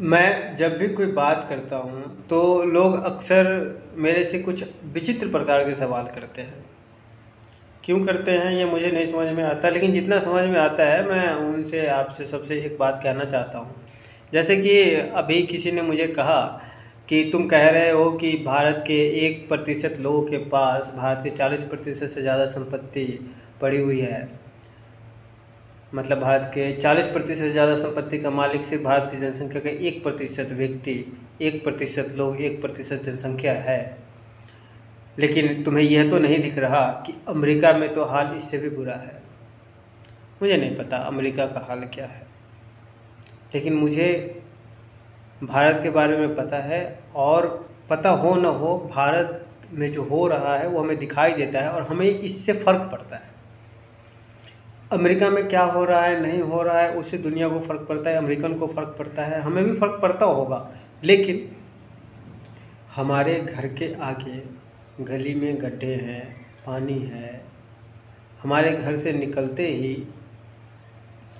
मैं जब भी कोई बात करता हूँ तो लोग अक्सर मेरे से कुछ विचित्र प्रकार के सवाल करते हैं। क्यों करते हैं ये मुझे नहीं समझ में आता, लेकिन जितना समझ में आता है मैं उनसे आपसे सबसे एक बात कहना चाहता हूँ। जैसे कि अभी किसी ने मुझे कहा कि तुम कह रहे हो कि भारत के 1% लोगों के पास भारत के 40% से ज़्यादा संपत्ति पड़ी हुई है। मतलब भारत के 40% से ज़्यादा संपत्ति का मालिक सिर्फ भारत की जनसंख्या के 1% व्यक्ति, 1% लोग, 1% जनसंख्या है। लेकिन तुम्हें यह तो नहीं दिख रहा कि अमेरिका में तो हाल इससे भी बुरा है। मुझे नहीं पता अमेरिका का हाल क्या है, लेकिन मुझे भारत के बारे में पता है। और पता हो न हो, भारत में जो हो रहा है वो हमें दिखाई देता है और हमें इससे फ़र्क पड़ता है। अमेरिका में क्या हो रहा है नहीं हो रहा है उससे दुनिया को फ़र्क पड़ता है, अमेरिकन को फ़र्क पड़ता है, हमें भी फ़र्क पड़ता होगा। लेकिन हमारे घर के आगे गली में गड्ढे हैं, पानी है, हमारे घर से निकलते ही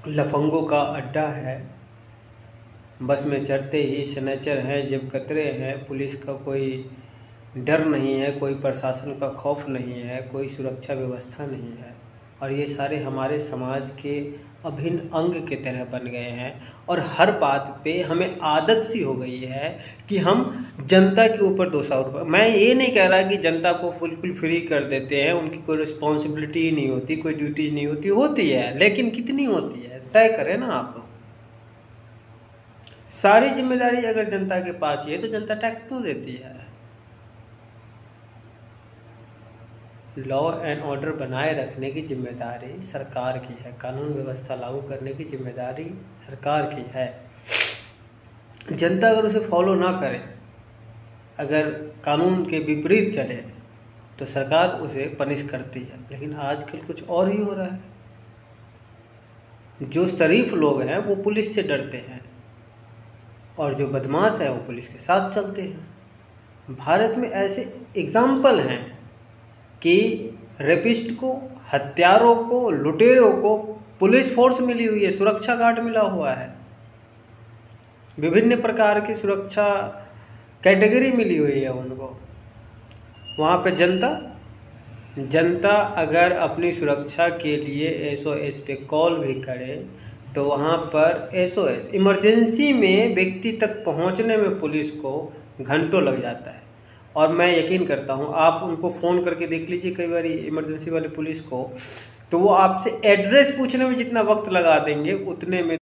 लफंगों का अड्डा है, बस में चढ़ते ही सनेचर हैं, जेब कतरे हैं, पुलिस का कोई डर नहीं है, कोई प्रशासन का खौफ नहीं है, कोई सुरक्षा व्यवस्था नहीं है। और ये सारे हमारे समाज के अभिन्न अंग की तरह बन गए हैं। और हर बात पे हमें आदत सी हो गई है कि हम जनता के ऊपर दोषारोप। मैं ये नहीं कह रहा कि जनता को बिल्कुल फ्री कर देते हैं, उनकी कोई रिस्पॉन्सिबिलिटी नहीं होती, कोई ड्यूटीज नहीं होती, होती है, लेकिन कितनी होती है तय करें ना आप लोग। सारी जिम्मेदारी अगर जनता के पास ही है तो जनता टैक्स क्यों देती है? लॉ एंड ऑर्डर बनाए रखने की जिम्मेदारी सरकार की है, कानून व्यवस्था लागू करने की जिम्मेदारी सरकार की है। जनता अगर उसे फॉलो ना करे, अगर कानून के विपरीत चले, तो सरकार उसे पनिश करती है। लेकिन आजकल कुछ और ही हो रहा है। जो शरीफ लोग हैं वो पुलिस से डरते हैं और जो बदमाश है वो पुलिस के साथ चलते हैं। भारत में ऐसे एग्जाम्पल हैं कि रेपिस्ट को, हत्यारों को, लुटेरों को पुलिस फोर्स मिली हुई है, सुरक्षा गार्ड मिला हुआ है, विभिन्न प्रकार की सुरक्षा कैटेगरी मिली हुई है उनको। वहाँ पे जनता अगर अपनी सुरक्षा के लिए SOS पे कॉल भी करे तो वहाँ पर SOS इमरजेंसी में व्यक्ति तक पहुँचने में पुलिस को घंटों लग जाता है। और मैं यकीन करता हूँ, आप उनको फ़ोन करके देख लीजिए कई बार इमरजेंसी वाले पुलिस को, तो वो आपसे एड्रेस पूछने में जितना वक्त लगा देंगे उतने में